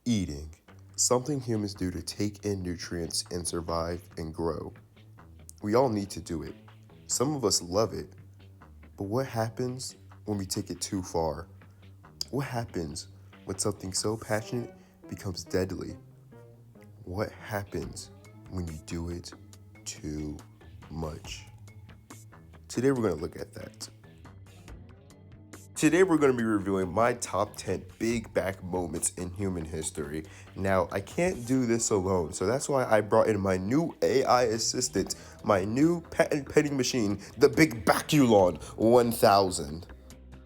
Eating, something humans do to take in nutrients and survive and grow. We all need to do it. Some of us love it, but what happens when we take it too far? What happens when something so passionate becomes deadly? What happens when you do it too much? Today we're going to look at that. Today we're going to be reviewing my top 10 big back moments in human history. Now, I can't do this alone, so that's why I brought in my new AI assistant, my new patent pending machine, the Big Baculon 1000.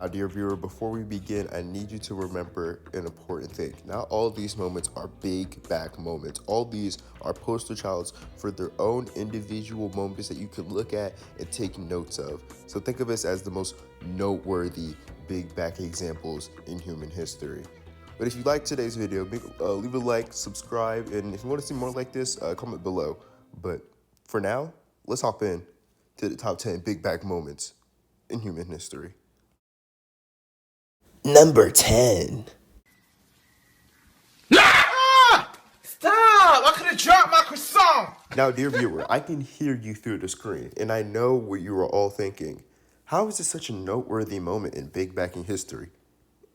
Now, dear viewer, before we begin, I need you to remember an important thing. Not all these moments are big back moments. All these are poster childs for their own individual moments that you can look at and take notes of. So think of us as the most noteworthy big back examples in human history. But if you like today's video, leave a like, subscribe, and if you want to see more like this, comment below. But for now, let's hop in to the top 10 big back moments in human history. Number 10. Stop! I could have dropped my croissant! Now, dear viewer, I can hear you through the screen, and I know what you are all thinking. How is this such a noteworthy moment in big backing history?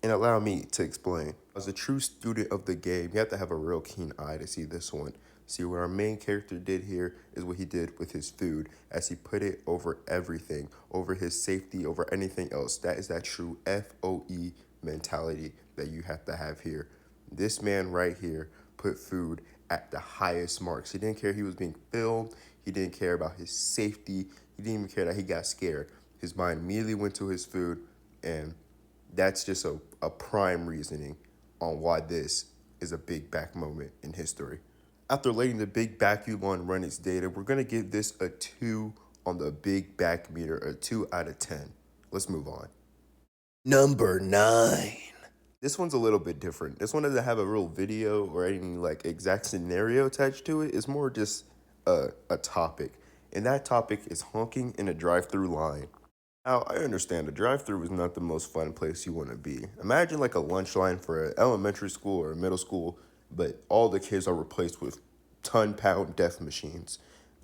And allow me to explain. As a true student of the game, you have to have a real keen eye to see this one. See, what our main character did here is what he did with his food, as he put it over everything, over his safety, over anything else. That is that true FOE mentality that you have to have here. This man right here put food at the highest marks. He didn't care he was being filmed. He didn't care about his safety. He didn't even care that he got scared. His mind immediately went to his food, and that's just a prime reasoning on why this is a big back moment in history. After letting the Big Baculon run its data, we're going to give this a 2 on the Big Back meter, a 2 out of 10. Let's move on. Number 9. This one's a little bit different. This one doesn't have a real video or any like exact scenario attached to it. It's more just a topic. And that topic is honking in a drive-through line. Now, I understand a drive-through is not the most fun place you want to be. Imagine like a lunch line for an elementary school or a middle school, but all the kids are replaced with ton-pound death machines.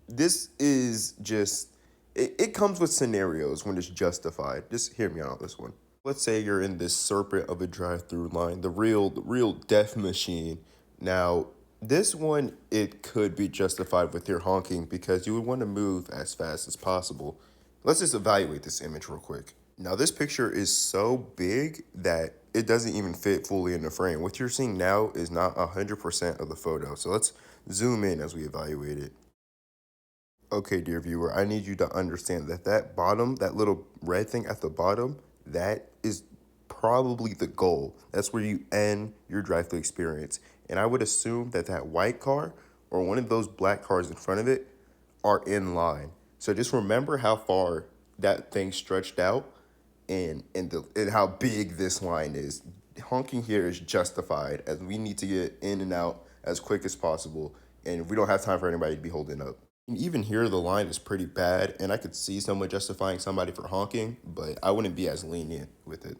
This is just, it comes with scenarios when it's justified. Just hear me out on this one. Let's say you're in this serpent of a drive-through line, the real death machine. Now, this one, it could be justified with your honking because you would want to move as fast as possible. Let's just evaluate this image real quick. Now, this picture is so big that it doesn't even fit fully in the frame. What you're seeing now is not 100% of the photo. So let's zoom in as we evaluate it. Okay, dear viewer, I need you to understand that that little red thing at the bottom, that is probably the goal. That's where you end your drive-thru experience. And I would assume that that white car or one of those black cars in front of it are in line. So just remember how far that thing stretched out and how big this line is. Honking here is justified as we need to get in and out as quick as possible. And we don't have time for anybody to be holding up. And even here, the line is pretty bad. And I could see someone justifying somebody for honking, but I wouldn't be as lenient with it.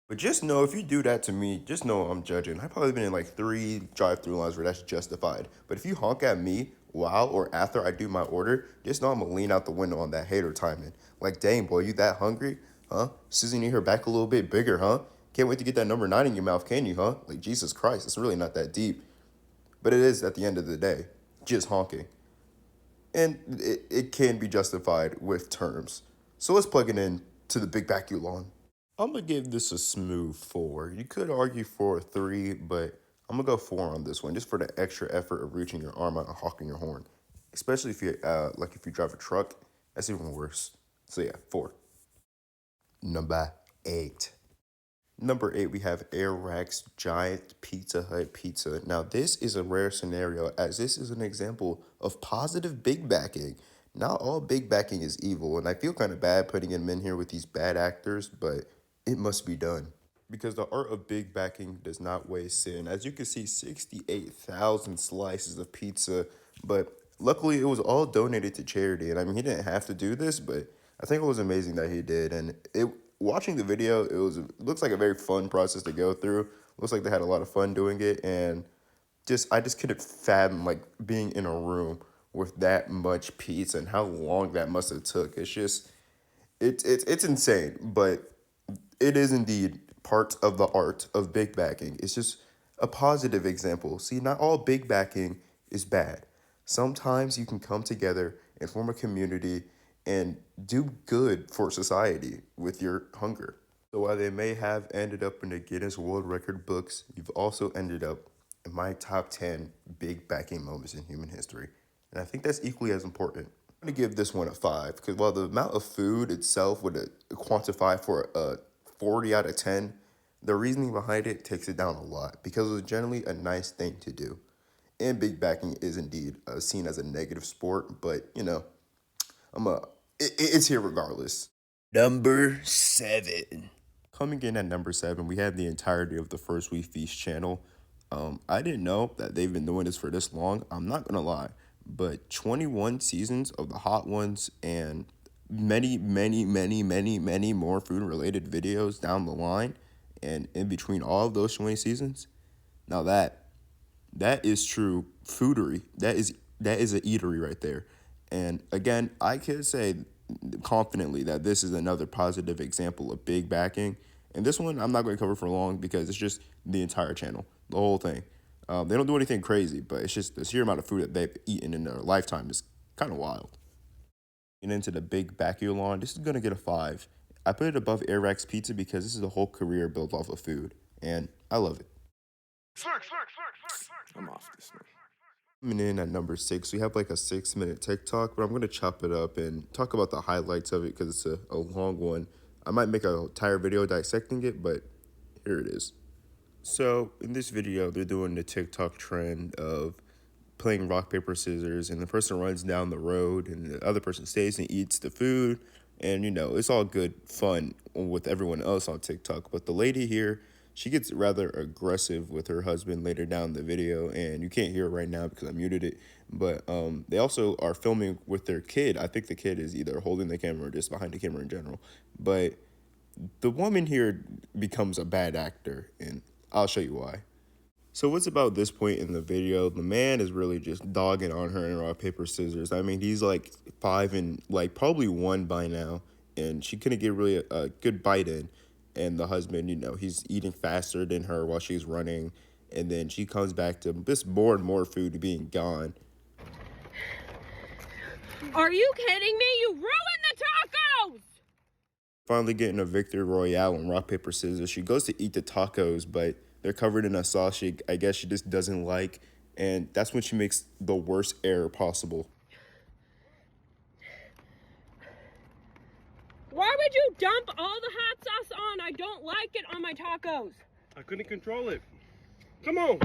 But just know, if you do that to me, just know I'm judging. I've probably been in like 3 drive-through lines where that's justified. But if you honk at me while or after I do my order, just know I'm going to lean out the window on that hater timing. Like, dang, boy, you that hungry? Huh? Susan, your back a little bit bigger, huh? Can't wait to get that number 9 in your mouth, can you, huh? Like, Jesus Christ, it's really not that deep. But it is, at the end of the day, just honking. And it can be justified with terms. So let's plug it in to the Big Baculon. I'm going to give this a smooth 4. You could argue for a 3, but I'm going to go 4 on this one, just for the extra effort of reaching your arm out and honking your horn. Especially if you if you drive a truck, that's even worse. So yeah, 4. Number 8. Number 8, we have Airrack's Giant Pizza Hut Pizza. Now, this is a rare scenario, as this is an example of positive big backing. Not all big backing is evil, and I feel kind of bad putting him in here with these bad actors, but it must be done. Because the art of big backing does not weigh sin. As you can see, 68,000 slices of pizza, but luckily it was all donated to charity. And I mean, he didn't have to do this, but I think it was amazing that he did. And watching the video, it looks like a very fun process to go through. Looks like they had a lot of fun doing it, and I just couldn't fathom like being in a room with that much pizza and how long that must have took. It's just it's insane, but it is indeed part of the art of big backing. It's just a positive example. See, not all big backing is bad. Sometimes you can come together and form a community and do good for society with your hunger. So while they may have ended up in the Guinness World Record books, you've also ended up in my top 10 big backing moments in human history. And I think that's equally as important. I'm going to give this one a 5 because while the amount of food itself would quantify for a 40 out of 10, the reasoning behind it takes it down a lot because it was generally a nice thing to do. And big backing is indeed seen as a negative sport, but I'm a it's here regardless. Number 7. Coming in at number 7, we have the entirety of the First We Feast channel. I didn't know that they've been doing this for this long. I'm not gonna lie, but 21 seasons of the Hot Ones and many, many, many, many, many more food-related videos down the line, and in between all of those 20 seasons. Now that is true foodery. That is an eatery right there. And again, I can say confidently that this is another positive example of big backing. And this one I'm not going to cover for long because it's just the entire channel, the whole thing. They don't do anything crazy, but it's just the sheer amount of food that they've eaten in their lifetime is kind of wild. And into the big baculon, this is going to get a 5. I put it above Airrack's Pizza because this is a whole career built off of food, and I love it. I'm off this one. Coming in at number 6, we have like a 6-minute TikTok, but I'm going to chop it up and talk about the highlights of it because it's a long one. I might make an entire video dissecting it, but here it is. So in this video, they're doing the TikTok trend of playing rock, paper, scissors, and the person runs down the road and the other person stays and eats the food. And, it's all good fun with everyone else on TikTok. But the lady here, she gets rather aggressive with her husband later down the video, and you can't hear it right now because I muted it. But they also are filming with their kid. I think the kid is either holding the camera or just behind the camera in general. But the woman here becomes a bad actor, and I'll show you why. So what's about this point in the video, the man is really just dogging on her in rock, paper, scissors. I mean, he's like 5 and like probably 1 by now, and she couldn't get really a good bite in. And the husband, he's eating faster than her while she's running. And then she comes back to just more and more food being gone. Are you kidding me? You ruined the tacos! Finally getting a victory royale in rock, paper, scissors. She goes to eat the tacos, but they're covered in a sauce I guess she just doesn't like. And that's when she makes the worst error possible. Why would you dump all the hot sauce on? I don't like it on my tacos. I couldn't control it. Come on.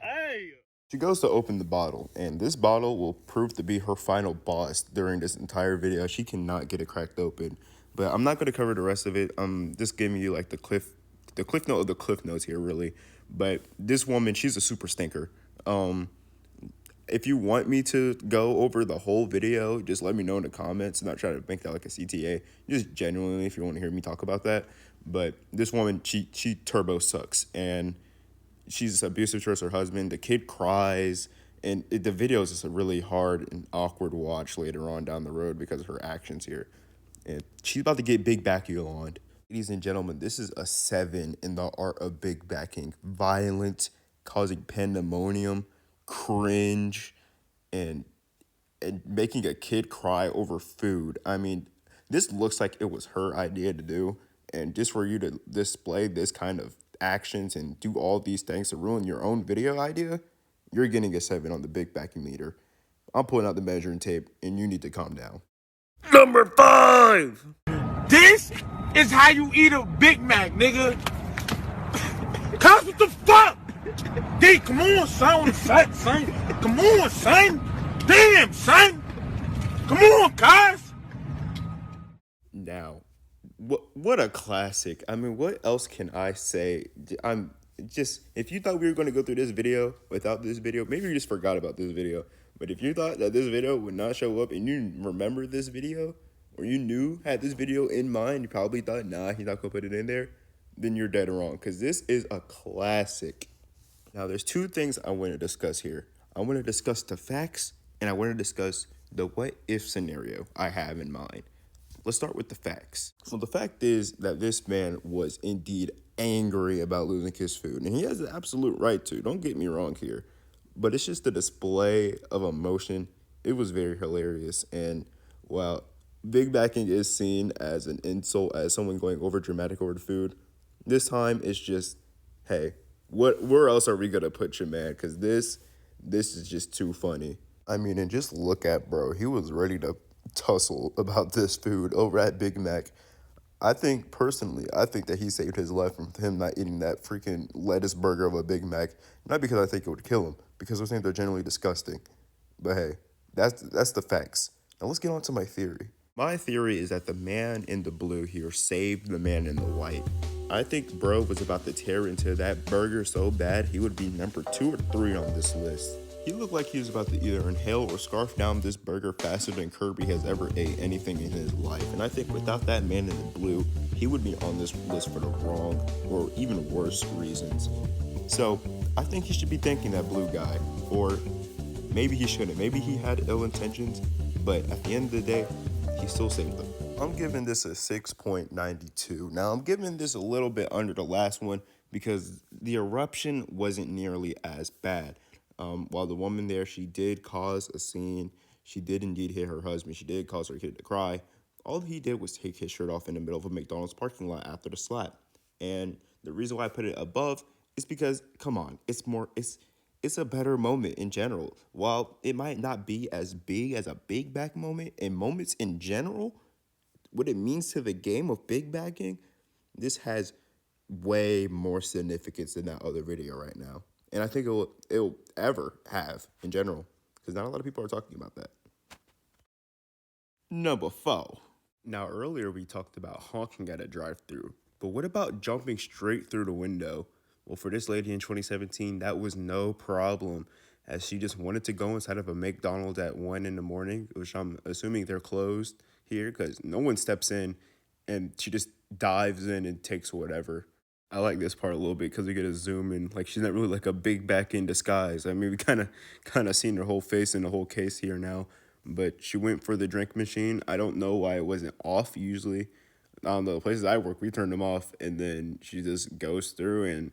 Hey. She goes to open the bottle, and this bottle will prove to be her final boss during this entire video. She cannot get it cracked open. But I'm not going to cover the rest of it. I'm just giving you like the cliff note of the cliff notes here, really. But this woman, she's a super stinker. If you want me to go over the whole video, just let me know in the comments. I'm not trying to make that like a CTA. Just genuinely, if you want to hear me talk about that. But this woman, she turbo sucks. And she's abusive towards her husband. The kid cries. And the video is just a really hard and awkward watch later on down the road because of her actions here. And she's about to get big baculoned. Ladies and gentlemen, this is a 7 in the art of big backing. Violent, causing pandemonium, cringe, and making a kid cry over food. I mean, this looks like it was her idea to do. And just for you to display this kind of actions and do all these things to ruin your own video idea, you're getting a 7 on the big backing meter. I'm pulling out the measuring tape, and you need to calm down. Number 5. This is how you eat a Big Mac, nigga. Cuz what the fuck? D, come on, son, on the fat, son. Come on, son. Damn, son. Come on, guys. Now, what a classic. I mean, what else can I say? If you thought we were going to go through this video without this video, maybe you just forgot about this video. But if you thought that this video would not show up and you remember this video, or you had this video in mind, you probably thought, nah, he's not going to put it in there. then you're dead wrong, because this is a classic. Now, there's two things I want to discuss here. I want to discuss the facts, and I want to discuss the what-if scenario I have in mind. Let's start with the facts. So the fact is that this man was indeed angry about losing his food, and he has the absolute right to. Don't get me wrong here, but it's just the display of emotion. It was very hilarious, and while big backing is seen as an insult, as someone going over dramatic over the food, this time it's just, hey, where else are we gonna put you, man? Because this is just too funny. I mean, and just look at bro. He was ready to tussle about this food over at Big Mac. I think that he saved his life from him not eating that freaking lettuce burger of a Big Mac. Not because I think it would kill him, because those things are generally disgusting. But hey, that's the facts. Now let's get on to my theory. My theory is that the man in the blue here saved the man in the white. I think bro was about to tear into that burger so bad he would be number 2 or 3 on this list. He looked like he was about to either inhale or scarf down this burger faster than Kirby has ever ate anything in his life. And I think without that man in the blue, he would be on this list for the wrong or even worse reasons. So I think he should be thanking that blue guy, or maybe he shouldn't. Maybe he had ill intentions, but at the end of the day, he still saved them. I'm giving this a 6.92. Now, I'm giving this a little bit under the last one because the eruption wasn't nearly as bad. While the woman there, she did cause a scene. She did indeed hit her husband. She did cause her kid to cry. All he did was take his shirt off in the middle of a McDonald's parking lot after the slap. And the reason why I put it above is because, come on, it's a better moment in general. While it might not be as big as a big back moment, in moments in general, what it means to the game of big backing, this has way more significance than that other video right now. And I think it'll ever have in general, because not a lot of people are talking about that. Number 4. Now, earlier we talked about honking at a drive-thru, but what about jumping straight through the window? Well, for this lady in 2017, that was no problem, as she just wanted to go inside of a McDonald's at 1 in the morning, which I'm assuming they're closed here because no one steps in, and she just dives in and takes whatever. I like this part a little bit because we get to zoom in. Like, she's not really like a big back in disguise. I mean, we kind of seen her whole face and the whole case here now, but she went for the drink machine. I don't know why it wasn't off. Usually, on the places I work, we turn them off, and then she just goes through and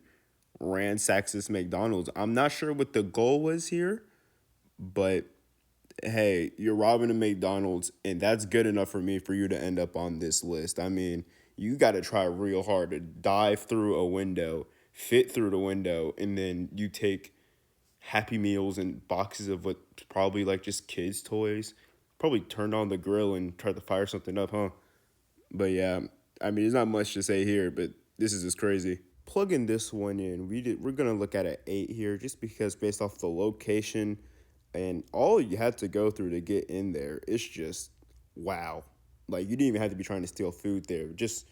ransacks this McDonald's. I'm not sure what the goal was here, but hey, you're robbing a McDonald's, and that's good enough for me for you to end up on this list. I mean, you got to try real hard to dive through a window, fit through the window, and then you take Happy Meals and boxes of what's probably like just kids' toys. Probably turned on the grill and tried to fire something up, huh? But yeah, I mean, there's not much to say here, but this is just crazy. Plugging this one in, we're going to look at an 8 here just because based off the location and all you had to go through to get in there, it's just wow. Like, you didn't even have to be trying to steal food there. Just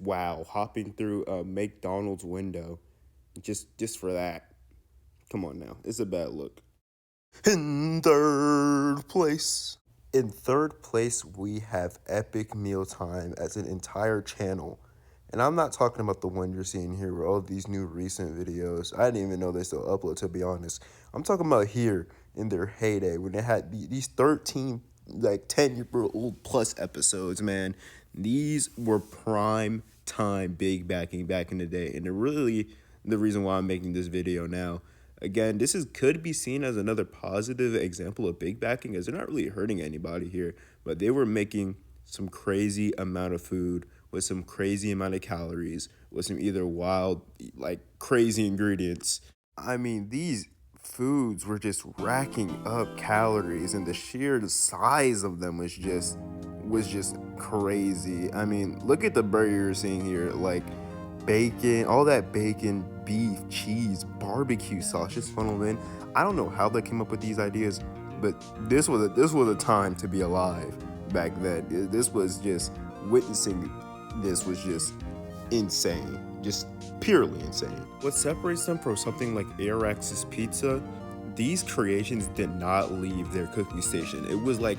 wow. Hopping through a McDonald's window just for that. Come on now. It's a bad look. In third place, we have Epic Mealtime as an entire channel. And I'm not talking about the one you're seeing here with all these new recent videos. I didn't even know they still upload, to be honest. I'm talking about here in their heyday when they had these 13, like 10-year-old plus episodes, man. These were prime time big backing back in the day. And they're really the reason why I'm making this video now. Again, this could be seen as another positive example of big backing, as they're not really hurting anybody here. But they were making some crazy amount of food with some crazy amount of calories, with some either wild, like crazy ingredients. I mean, these foods were just racking up calories, and the sheer size of them was just crazy. I mean, look at the burger you're seeing here, like bacon, all that bacon, beef, cheese, barbecue sauce just funneled in. I don't know how they came up with these ideas, but this was a time to be alive back then. This was just witnessing. This was just insane, just purely insane. What separates them from something like Arax's Pizza, these creations did not leave their cooking station. It was like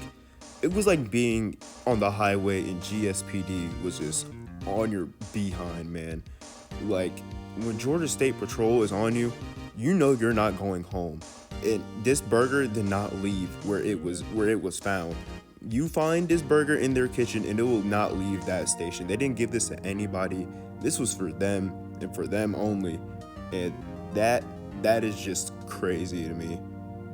being on the highway in GSPD was just on your behind, man. Like, when Georgia State Patrol is on you, you know you're not going home. And this burger did not leave where it was found. You find this burger in their kitchen and it will not leave that station. They didn't give this to anybody. This was for them and for them only. And that is just crazy to me.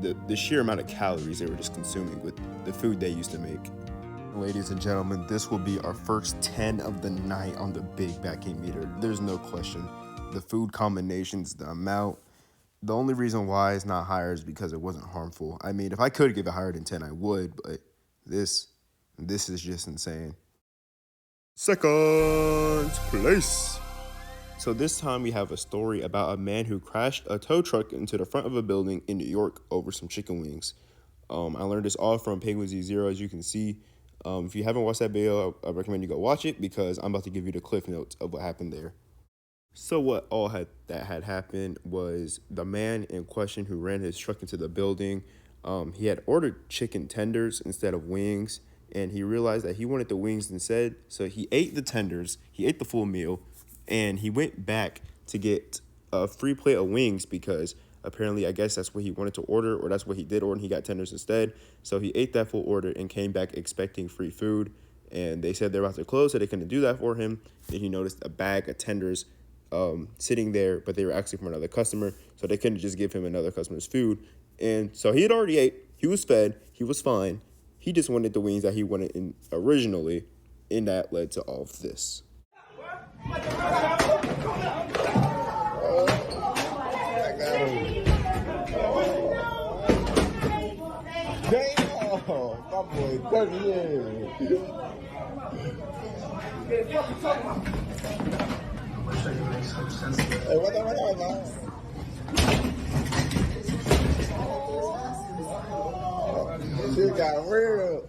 The sheer amount of calories they were just consuming with the food they used to make. Ladies and gentlemen, this will be our first 10 of the night on the Big Backing Meter. There's no question. The food combinations, the amount. The only reason why it's not higher is because it wasn't harmful. I mean, if I could give it higher than 10, I would, but this is just insane. Second place. So this time we have a story about a man who crashed a tow truck into the front of a building in New York over some chicken wings. I learned this all from Penguin Z0, as you can see. If you haven't watched that video, I recommend you go watch it because I'm about to give you the cliff notes of what happened there. So what that had happened was the man in question who ran his truck into the building, he had ordered chicken tenders instead of wings, and he realized that he wanted the wings instead, so he ate the tenders, he ate the full meal, and he went back to get a free plate of wings because apparently I guess that's what he wanted to order, or that's what he did order, and he got tenders instead. So he ate that full order and came back expecting free food, and they said they're about to close, so they couldn't do that for him. Then he noticed a bag of tenders sitting there, but they were actually from another customer, so they couldn't just give him another customer's food. And so he had already ate, he was fed, he was fine. He just wanted the wings that he wanted originally, and that led to all of this. Shit got real.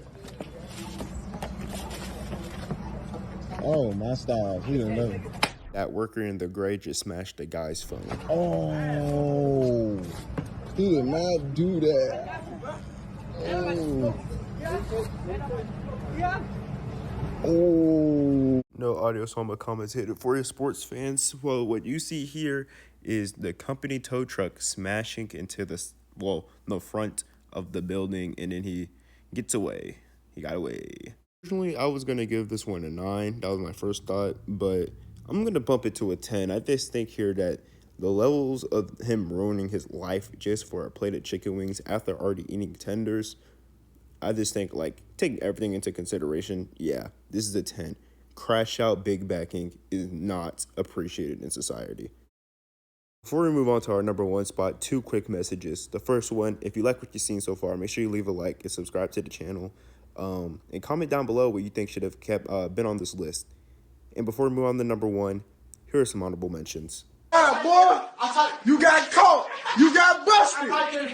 Oh, my stars. He didn't know. That worker in the gray just smashed the guy's phone. Oh, he did not do that. Oh. Oh. No audio, so I'm a commentator for your sports fans. Well, what you see here is the company tow truck smashing into the front of the building, and then he gets away. He got away. Originally, I was going to give this one a 9. That was my first thought, but I'm going to bump it to a 10. I just think here that the levels of him ruining his life just for a plate of chicken wings after already eating tenders, I just think, like, taking everything into consideration, yeah, this is a 10. Crash out big backing is not appreciated in society. Before we move on to our number 1 spot, 2 quick messages. The first one, if you like what you've seen so far, make sure you leave a like and subscribe to the channel. And comment down below what you think should have been on this list. And before we move on to number 1, here are some honorable mentions. Boy, you got caught. You got busted.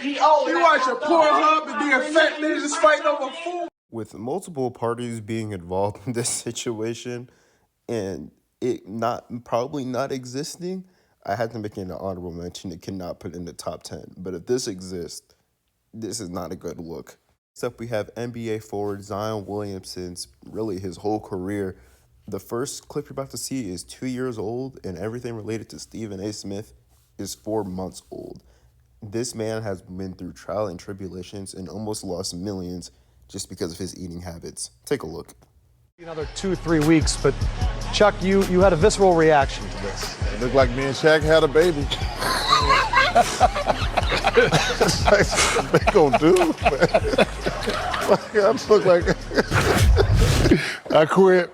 You watch a Pornhub and being fat niggas fighting over food. With multiple parties being involved in this situation and it probably not existing, I had to make it an honorable mention. It cannot put in the top 10. But if this exists, this is not a good look. Next up, we have NBA forward Zion Williamson's, really his whole career. The first clip you're about to see is 2 years old, and everything related to Stephen A. Smith is 4 months old. This man has been through trial and tribulations and almost lost millions just because of his eating habits. Take a look. Another 2-3 weeks, but Chuck, you had a visceral reaction to this. It looked like me and Shaq had a baby. What they gonna do, man? I look like I quit.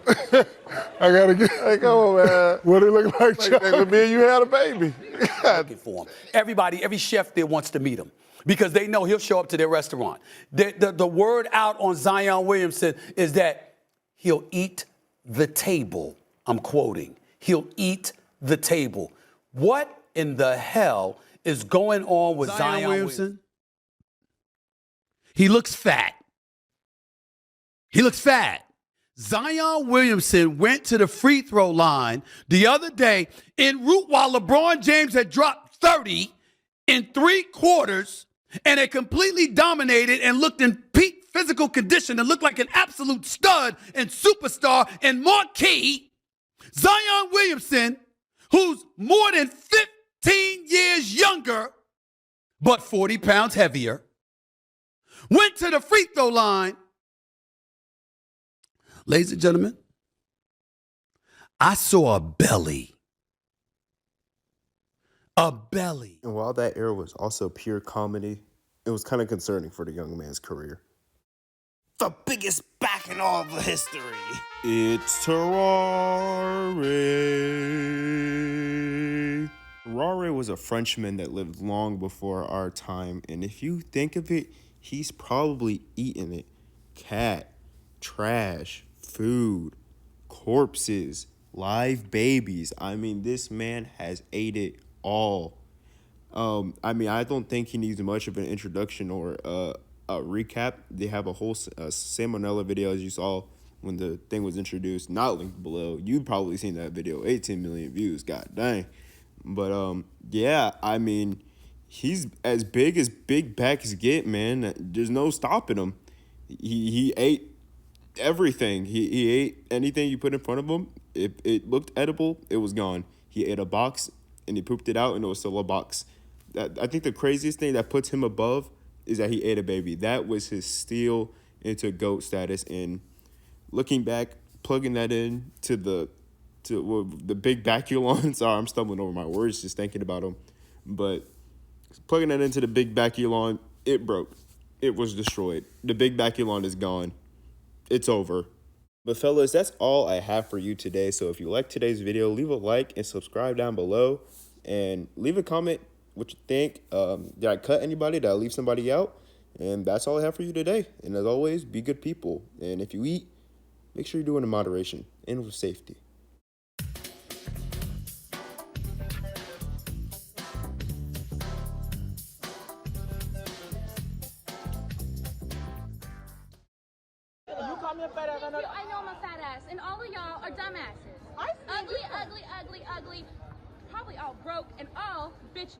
I gotta get. Hey, come on, man. What it look like, Chuck? Me and you had a baby. Looking for him. Everybody, every chef there wants to meet him because they know he'll show up to their restaurant. The word out on Zion Williamson is that he'll eat the table. I'm quoting. He'll eat the table. What in the hell is going on with Zion Williamson? He looks fat. He looks fat. Zion Williamson went to the free throw line the other day en route while LeBron James had dropped 30 in 3 quarters and had completely dominated and looked in peak physical condition and looked like an absolute stud and superstar and marquee. Zion Williamson who's more than 15 years younger, but 40 pounds heavier, went to the free throw line. Ladies and gentlemen, I saw a belly. A belly. And while that era was also pure comedy, it was kind of concerning for the young man's career. The biggest back in all of history. It's Terrari. Terrari was a Frenchman that lived long before our time, and if you think of it, he's probably eaten it. Cat, trash, food, corpses, live babies. I mean, this man has ate it all. I mean, I don't think he needs much of an introduction or a recap. They have a whole salmonella video, as you saw when the thing was introduced, not linked below. You've probably seen that video, 18 million views, god dang. But yeah, I mean, he's as big backs get, man. There's no stopping him. He ate everything. He ate anything you put in front of him. If it looked edible, it was gone. He ate a box and he pooped it out and it was still a box. I think the craziest thing that puts him above is that he ate a baby. That was his steal into GOAT status. And looking back, plugging that in to the big baculon. Sorry, I'm stumbling over my words just thinking about him. But plugging that into the big baculon, it broke. It was destroyed. The big baculon is gone. It's over. But fellas, that's all I have for you today. So if you like today's video, leave a like and subscribe down below. And leave a comment what you think. Did I cut anybody? Did I leave somebody out? And that's all I have for you today. And as always, be good people. And if you eat, make sure you do it in moderation and with safety. I know I'm a fat ass, and all of y'all are dumbasses. Ugly, ugly, ugly, ugly. Probably all broke and all bitch.